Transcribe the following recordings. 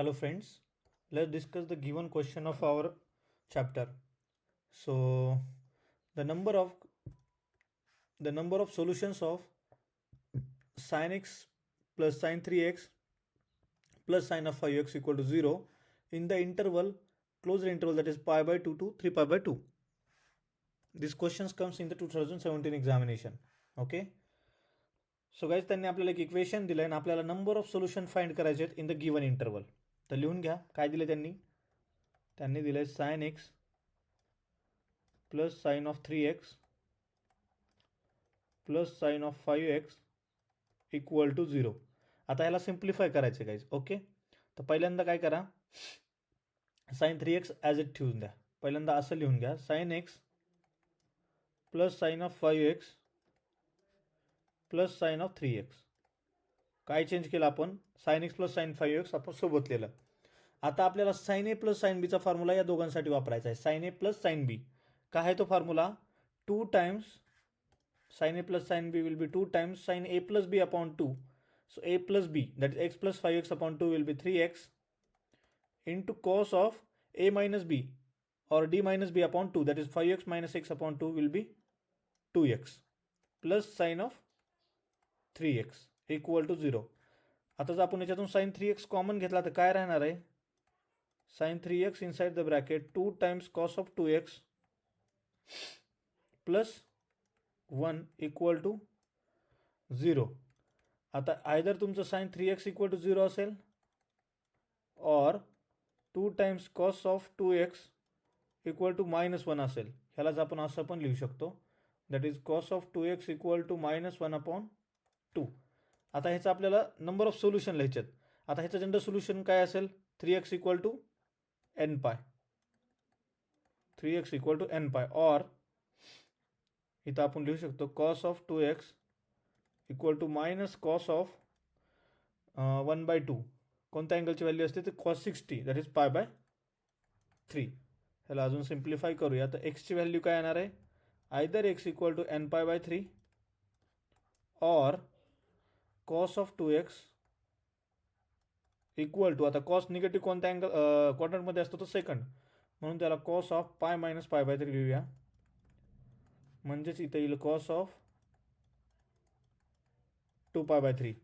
Hello friends, let's discuss the given question of our chapter. So the number of solutions of sin x plus sin 3x plus sin of 5x equal to 0 in the interval closed interval, that is pi by 2 to 3 pi by 2. This questions comes in the 2017 examination. Okay, so guys त्यांनी आपल्याला एक equation दिलं आणि आपल्याला number of solution find करायचे आहेत in the given interval. तर लिहून घ्या काय दिलं त्यांनी दिलं sine x plus sine of 3x plus sine of 5x equal to 0. आता ह्याला सिम्प्लिफाय करायचे गाइज. ओके, तर पहिल्यांदा काय करा, साइन 3x ॲज इट ठेवून द्या. पहिल्यांदा असं लिहून घ्या, sign x plus sine of 5x plus sine of 3x. काय चेंज केलं आपण, sign x plus sign 5x आपण सोबत लिहिलं. आता आपल्याला साइन ए प्लस साइन बीचा फॉर्म्युला या दोघांसाठी वापरायचा आहे. Sine A plus sine B काय आहे तो formula, 2 times sine A plus sine B will be 2 times sine A plus B upon 2. So A plus B that is x plus 5x upon 2 will be 3x into cos of A minus B और D minus B upon 2 that is 5x minus x upon 2 will be 2x plus sine of 3x equal to 0. आता जर आपण याच्यातून sign 3x common घेतला तर काय राहणार आहे, sine 3x inside the bracket 2 times cos of 2x plus 1 equal to 0. आता आयदर तुमचं साइन 3x इक्वल टू 0 असेल और 2 times cos of 2x equal to -1 असेल. ह्यालाच आपण असं पण लिहू शकतो, that is cos of 2x equal to -1 upon 2. आता ह्याचं आपल्याला नंबर ऑफ सोल्युशन लिहायचे आहेत. आता ह्याचं जनरल सोल्युशन काय असेल, 3x इक्वल टू एन पाय, 3x इक्वल टू एन पाय. और इथं आपण लिहू शकतो cos of 2x equal to minus cos of 1/2. कोणत्या अँगलची व्हॅल्यू असते ते cos 60 that is pi by 3. ह्याला अजून सिम्प्लिफाय करूया. तर एक्सची व्हॅल्यू काय येणार आहे, either x equal to n pi by 3 और cos of 2x equal to, आता कॉस निगेटिव्ह कोणत्या अँगल क्वाड्रंटमध्ये असतो तो सेकंड, म्हणून त्याला cos of pi minus pi by 3 लिहूया. म्हणजेच इथं येईल कॉस ऑफ 2 पाय बाय 3.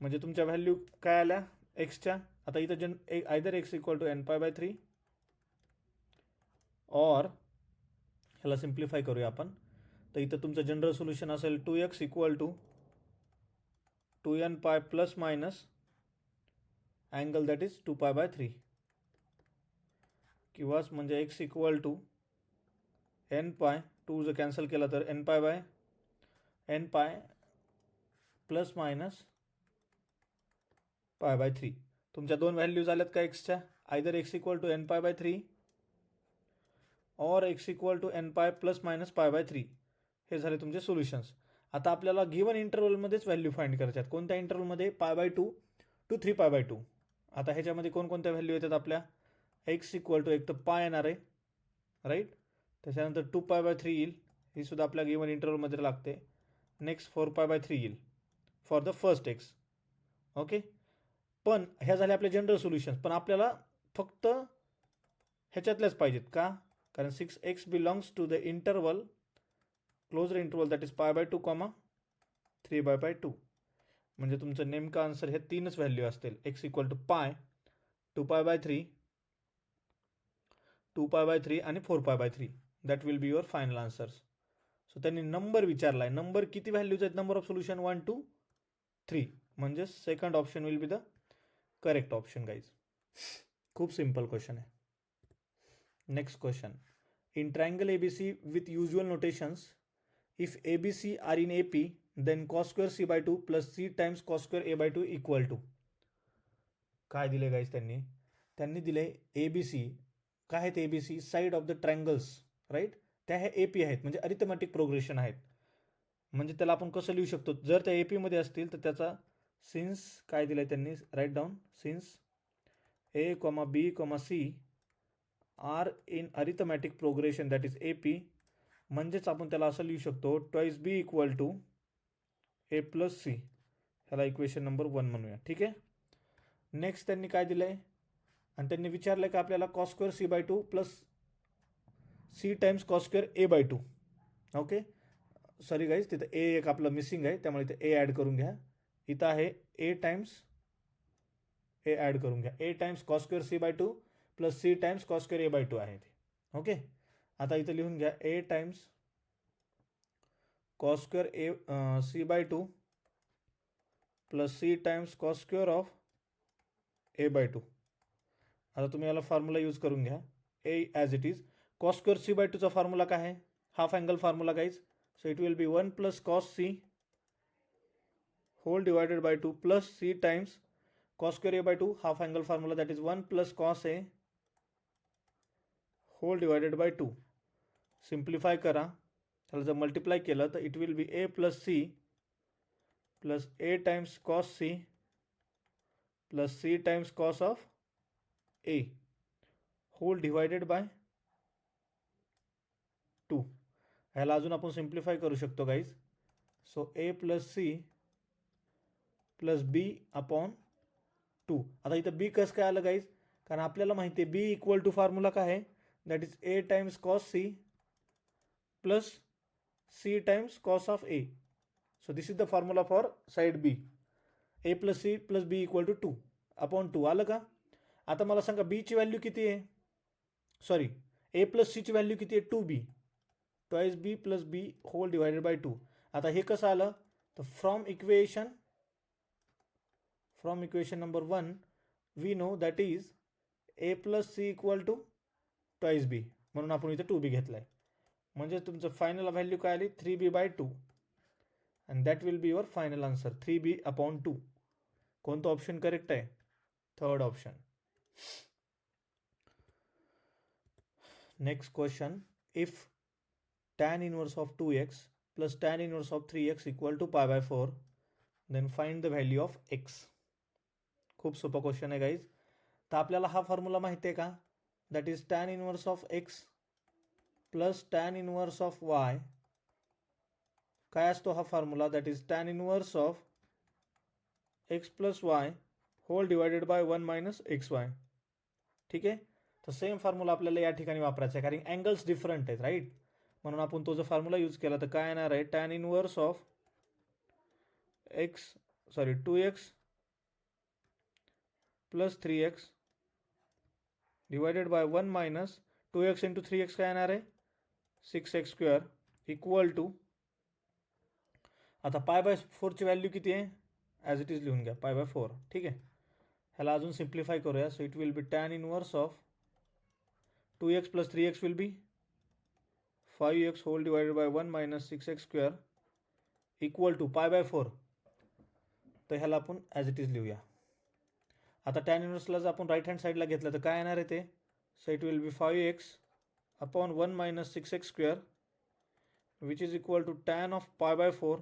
म्हणजे तुमच्या व्हॅल्यू काय आल्या एक्सच्या. आता इथं either x equal to n pi by 3 और ह्याला सिम्प्लिफाय करूया आपण. तर इथं तुमचं जनरल सोल्युशन असेल 2x इक्वल टू 2n पाय plus minus angle that is 2 पाय बाय 3, किंवाच म्हणजे x इक्वल टू n पाय, 2 जर कॅन्सल केला तर n pi by n pi plus minus pi by 3. तुमच्या दोन व्हॅल्यूज आल्यात का एक्सच्या, either x equal to n pi by 3 और x equal to n pi plus minus pi by 3. हे झाले तुमचे सोल्युशन्स. आता आपल्याला गिवन इंटरवलमध्येच व्हॅल्यू फाइंड करायच्या आहेत. कोणत्या इंटरवलमध्ये, पाय बाय 2 टू 3 पाय बाय 2. आता ह्याच्यामध्ये कोणकोणत्या व्हॅल्यू येतात आपल्या, एक्स इक्वल टू एक तर पाय येणार आहे राईट, त्याच्यानंतर 2 पाय बाय 3 येईल, ही सुद्धा आपल्या गिवन इंटरवलमध्ये लागते. नेक्स्ट 4 पाय बाय 3 येईल for the first x. Okay, पण ह्या झाल्या आपले जनरल सोल्युशन्स. पण आपल्याला फक्त ह्याच्यातल्याच पाहिजेत का, कारण 6x belongs to the interval closure interval that is pi by 2 comma 3 by 2. म्हणजे तुमचं नेमकं आन्सर हे तीनच व्हॅल्यू असतील, एक्स इक्वल टू पाय, 2 पाय बाय 3, 2 पाय बाय 3 आणि 4 पाय by 3. That will be your final answers. So त्यांनी नंबर विचारला आहे, नंबर किती व्हॅल्यूज आहेत, नंबर ऑफ सोल्युशन 1 2 3. म्हणजे second option will be the correct option guys. खूप सिंपल क्वेश्चन आहे. Next question, in triangle ABC with usual notations, if ABC are in AP then cos square c by 2 plus c times cos square a by 2 equal to. काय दिले guys त्यांनी दिले ABC. काय आहेत ABC, side of the triangles right, त्या ह्या AP आहेत, म्हणजे अरिथमॅटिक प्रोग्रेशन आहेत. म्हणजे त्याला आपण कसं लिहू शकतो, जर त्या AP मध्ये असतील तर त्याचा सिन्स काय दिलं त्यांनी, write down, since A, B, C are in arithmetic progression that is AP. म्हणजेच आपण त्याला असं लिहू शकतो, twice B equal to A plus C. ह्याला इक्वेशन नंबर 1 म्हणूया. ठीक आहे. नेक्स्ट त्यांनी काय दिलं आहे, आणि त्यांनी विचारलं की आपल्याला cos square C by two plus C times cos square A by two. Okay, sorry guys, तिथं ए एक आपलं मिसिंग आहे, त्यामुळे इथं ए ॲड करून घ्या. इथं आहे ए टाइम्स ए ॲड करून घ्या. A times cos square C by two plus C times cos square A by two आहे ते. ओके, आता इथं लिहून घ्या A times cos square A C by two plus C times cos square of A by two. आता तुम्ही याला formula use करून घ्या A as it is. Cos square C by टूचा फॉर्म्युला काय आहे? Half angle formula guys. So it will be 1 plus cos C whole divided by 2 plus C times cos square a by 2 half angle formula, that is 1 plus cos a whole divided by 2. Simplify करा, त्याला जर multiply केलं तर it will be a plus C plus a times cos C plus C times cos of a whole divided by 2. ह्याला अजून आपण simplify करू शकतो guys. So a plus C plus B upon 2. आता इथं बी कसं काय आलं गाईज? कारण आपल्याला माहिती आहे बी इक्वल टू फॉर्म्युला काय आहे? That is A times cos C plus C times cos of A. So this is the formula for side B. A plus C plus B equal to 2 upon 2. आलं का? आता मला सांगा बीची value किती आहे? सॉरी, ए प्लस सीची value किती आहे? 2b, twice B plus B whole divided by 2. आता हे कसं आलं? तर from equation number 1 we know that is a plus c equal to twice b, म्हणून आपण इथे 2b घेतलाय. म्हणजे तुमचं फायनल व्हॅल्यू काय आली? 3b by 2. And that will be your final answer, 3b upon 2. कोणतं ऑप्शन करेक्ट आहे? Third option. Next question. If tan inverse of 2x plus tan inverse of 3x equal to pi by 4, then find the value of x. खूप सोपा question आहे guys. तर आपल्याला हा formula माहिती आहे का? That is tan inverse of X plus tan inverse of Y. काय असतो हा formula? That is tan inverse of X plus Y whole divided by 1 minus X Y. ठीक आहे, तर सेम फॉर्म्युला आपल्याला या ठिकाणी वापरायचा आहे, कारण अँगल्स डिफरंट आहेत, राईट? म्हणून आपण तो जो फॉर्म्युला यूज केला तर काय येणार आहे? Tan inverse of X 2x plus 3x divided by 1 minus 2x into 3x काय येणार आहे? 6x square equal to. आता पाय बाय 4ची व्हॅल्यू किती आहे? ॲज इट इज लिहून घ्या, पाय बाय 4. ठीक आहे, ह्याला अजून सिम्प्लिफाय करूया. So it will be tan inverse of 2x plus 3x will be 5x whole divided by 1 minus 6x square equal to pi by 4. तर ह्याला आपण ॲज इट इज लिहूया. आता टॅन इनवर्सला जर आपण राईट हँड साईडला घेतलं तर काय येणार आहे ते? So it will be 5x upon 1 minus 6x square which is equal to tan of pi by 4.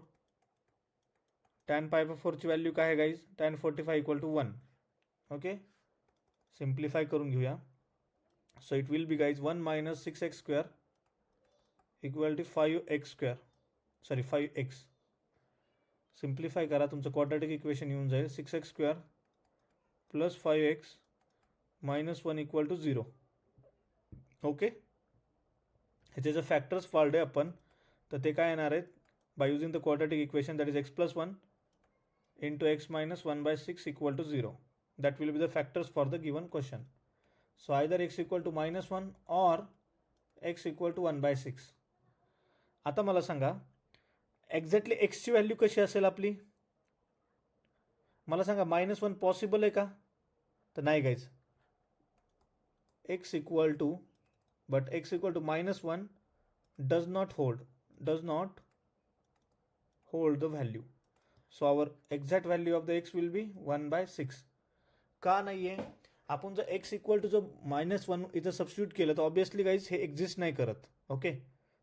Tan pi by 4ची व्हॅल्यू काय आहे guys? Tan 45 equal to 1. Okay, simplify करून घेऊया. So it will be guys 1 minus 6x square equal to 5x square, sorry 5x. Simplify करा, तुमचं quadratic equation येऊन जाईल 6x square plus 5x minus 1 equal to 0. Okay, ह्याचे जर factors पाळले आपण तर ते काय येणार आहेत? By using the quadratic equation that is x plus 1 into X minus 1 by 6 equal to 0. That will be the factors for the given question. So either x equal to minus 1 or X equal to 1 by 6. आता मला सांगा exactly एक्सची value कशी असेल आपली? मला सांगा -1 possible आहे का? तर नाही guys. X equal to -1 does not hold the value. So our exact value of the X will be 1 by 6. का नाही आहे? आपण जर एक्स इक्वल टू जर -1 इथं सबस्टिट्यूट केलं तर ऑब्विसली गाईज हे एक्झिस्ट नाही करत. ओके,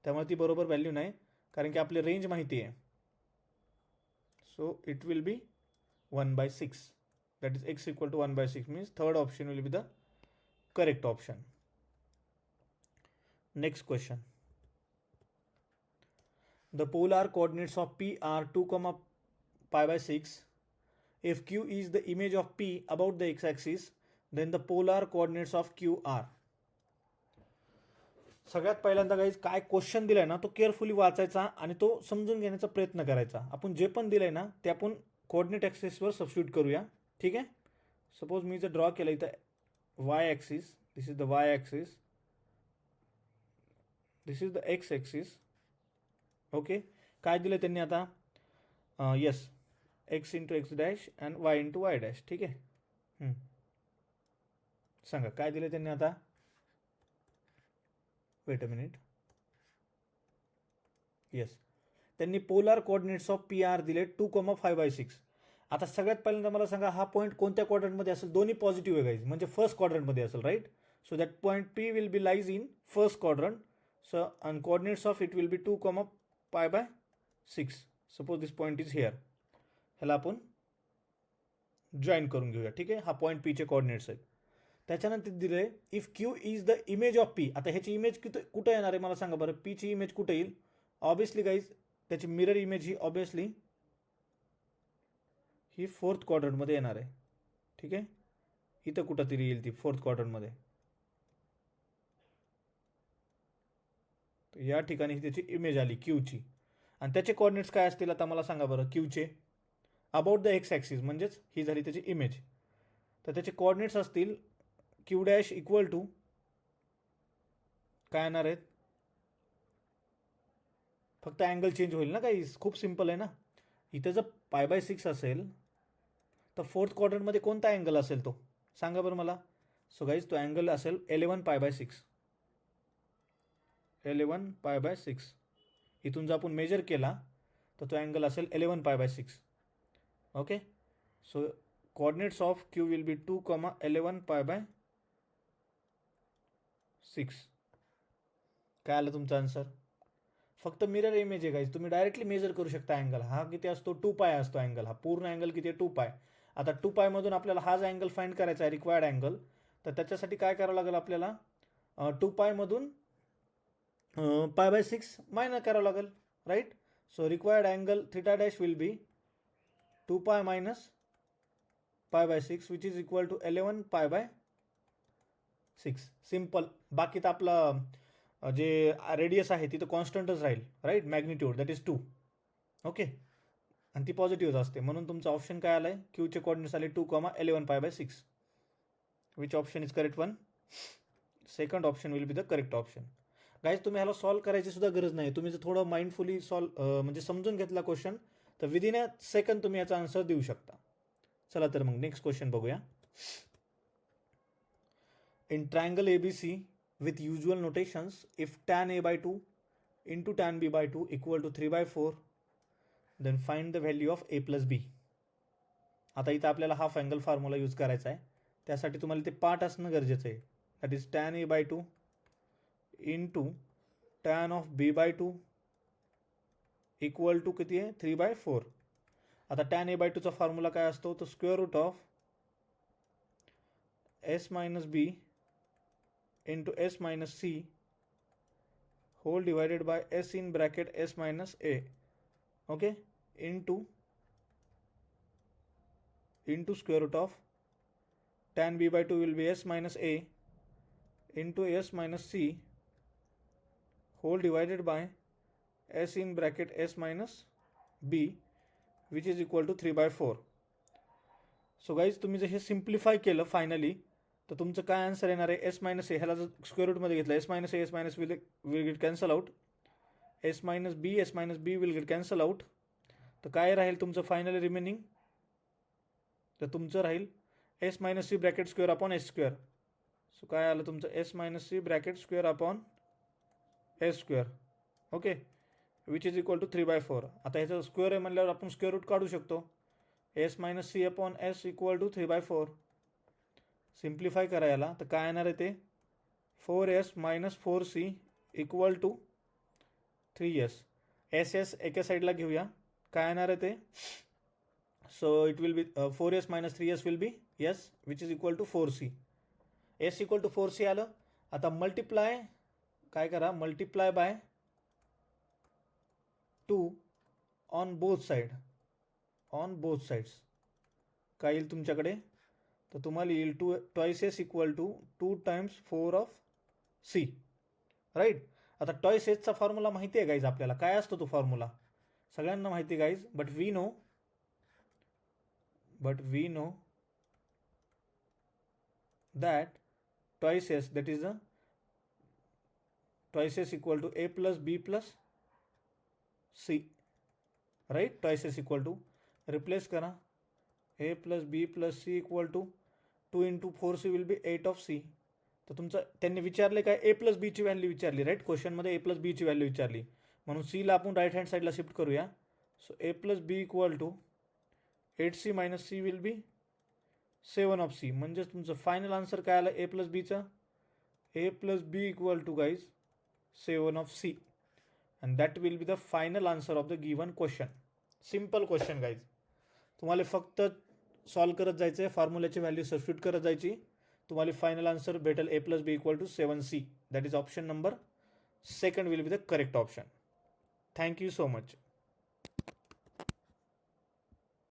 त्यामुळे ती बरोबर व्हॅल्यू नाही, कारण की आपली रेंज माहिती आहे. So it will be 1 by 6. That is x equal to 1 by 6 means third option will be the correct option. Next question. The polar coordinates of P are 2, pi by 6. If Q is the image of P about the x-axis, then the polar coordinates of Q R. सगळ्यात पहिल्यांदा guys काय question दिलाय ना तो carefully वाचायचा आणि तो समजून घेण्याचा प्रयत्न करायचा. आपण जे पण दिलंय ना ते आपण कोऑर्डिनेट ॲक्सिसवर सबस्टिट्यूट करूया. ठीक आहे. सपोज मी जर ड्रॉ केलं इथं Y axis, this is the Y axis, this is the X axis. Okay. काय दिलं त्यांनी आता? Yes, X into X dash and Y into Y dash. ठीक आहे. सांगा काय दिलं त्यांनी आता? Wait a minute. येस, त्यांनी polar coordinates of P R दिले 2,5/6. आता सगळ्यात पहिल्यांदा मला सांगा हा पॉईंट कोणत्या क्वाड्रंटमध्ये असेल? दोन्ही पॉझिटिव्ह आहे गाईज, म्हणजे फर्स्ट क्वाड्रंटमध्ये असेल, right? So that point P will be lies in first quadrant. So and coordinates of it will be 2,π/6. Suppose this point is here. ह्याला आपण जॉईन करून घेऊया. ठीक आहे. हा पॉईंट पीचे कोऑर्डिनेट्स आहेत. त्याच्यानंतर दिले if Q is the image of P. आता ह्याची इमेज कुठं येणार आहे मला सांगा बरं? पीची इमेज कुठे येईल? ऑब्वियसली गाईज त्याची मिरर इमेज ही ऑब्वियसली ही फोर्थ क्वाड्रंटमध्ये येणार आहे. ठीक आहे. इथं कुठं तरी येईल ती फोर्थ क्वाड्रंटमध्ये. या ठिकाणी त्याची इमेज आली क्यूची. आणि त्याचे कोऑर्डिनेट्स काय असतील आता मला सांगा बरं? क्यूचे अबाउट द एक्स ॲक्सिस, म्हणजेच ही झाली त्याची इमेज. तर त्याचे कोऑर्डिनेट्स असतील क्यू डॅश इक्वल टू काय येणार आहेत? फक्त अँगल चेंज होईल ना काही. खूप सिम्पल आहे ना. इथं जर π/6 असेल तर फोर्थ क्वाड्रंटमध्ये कोणता अँगल असेल तो सांगा बरं मला? सो गाईज तो अँगल असेल 11π/6. 11π/6. इथून जर आपण मेजर केला तर तो अँगल असेल 11π/6. Okay. So coordinates of Q will be 2,11π/6. काय आलं तुमचा आन्सर? फक्त मिरर इमेज आहे गाईज. तुम्ही डायरेक्टली मेजर करू शकता अँगल. हा किती असतो? 2π असतो अँगल. हा पूर्ण अँगल किती आहे? 2π. आता 2π मधून आपल्याला हाच अँगल फाइंड करायचा आहे, रिक्वायर्ड अँगल. तर त्याच्यासाठी काय करावं लागेल आपल्याला? 2π मधून π/6 मायनस करावं लागेल, right? So required angle theta dash will be 2π minus π/6 which is equal to 11π/6. Simple. बाकी तर आपलं जे रेडियस आहे तिथं कॉन्स्टंटच राहील, right? Magnitude that is 2. Okay. आणि ती पॉझिटिव्ह असते, म्हणून तुमचा ऑप्शन काय आलाय? क्यूचे कोऑर्डिनेट्स आले 2,11π/6. Which option is correct one? Second option will be the correct option. Guys तुम्ही ह्याला सॉल्व करायची सुद्धा गरज नाही. तुम्ही जर थोडं माइंडफुली म्हणजे समजून घेतला क्वेश्चन तर विदिन अ सेकंड तुम्ही याचा आन्सर देऊ शकता. चला तर मग नेक्स्ट क्वेश्चन बघूया. In triangle ABC with usual notations, if tan A/2 into tan B/2 equal to 3/4, then find the value of A plus B. आता इथं आपल्याला हाफ अँगल फॉर्म्युला यूज करायचा आहे. त्यासाठी तुम्हाला ते पार्ट असणं गरजेचं आहे. That is tan A/2 into tan of B/2 equal to किती आहे? 3/4. आता tan A/2चा फॉर्म्युला काय असतो? तो square root of S minus B into S minus C whole divided by S in bracket S minus A. Okay. Into square root of tan B/2 will be S minus A into S minus C whole divided by S in bracket S minus B which is equal to 3/4. So guys तुम्ही जर हे simplify केलं finally तर तुमचं काय answer येणार आहे? S minus A ह्याला जर स्क्वेअर रूटमध्ये घेतलं S minus A S minus will get cancel out. S minus B will get cancel out. तर काय राहील तुमचं फायनली रिमेनिंग? तर तुमचं राहील S minus C bracket square upon S square. So काय आलं तुमचं? S minus C bracket square upon S square. Okay. Which is equal to 3/4. आता ह्याचं स्क्वेअर आहे म्हणल्यावर आपण स्क्वेअर रूट काढू शकतो. S minus C upon S equal to 3/4. Simplify करा याला तर काय येणार आहे ते? 4S minus 4C equal to 3S. SS एका साईडला घेऊया. काय येणार आहे ते? So it will be 4S minus 3S will be yes which is equal to 4C. S equal to 4C आलं. आता मल्टिप्लाय काय करा? Multiply by 2 on both side. On both sides काय येईल तुमच्याकडे? तर तुम्हाला येईल twice S equal to 2 times 4 of C, right. आता ट्वाईस एसचा फॉर्म्युला माहिती आहे गाईज आपल्याला, काय असतो तो फॉर्म्युला सगळ्यांना माहिती आहे guys, but we know that twice s, that is twice s equal to a plus b plus c, right. Twice s equal to, replace करा, a plus b plus c equal to 2 into 4c will be 8 of c. तर तुमचं त्यांनी विचारले काय, a plus B ची value विचारली, right. क्वेश्चनमध्ये a plus B ची व्हॅल्यू विचारली, म्हणून c ला आपण राईट हँड साईडला शिफ्ट करूया. So a plus B equal to 8c minus c will be 7 of C. म्हणजेच तुमचं फायनल आन्सर काय आलं ए प्लस बीचं, A plus B equal to guys 7 of C, and that will be the final answer of the given question. Simple question guys, तुम्हाला फक्त solve करत जायचं आहे, फॉर्म्युल्याची व्हॅल्यू सबस्टिट्यूट करत जायची, तुम्हाला फायनल आन्सर भेटेल A plus B equal to 7c. That is option number second will be the correct option. Thank you so much.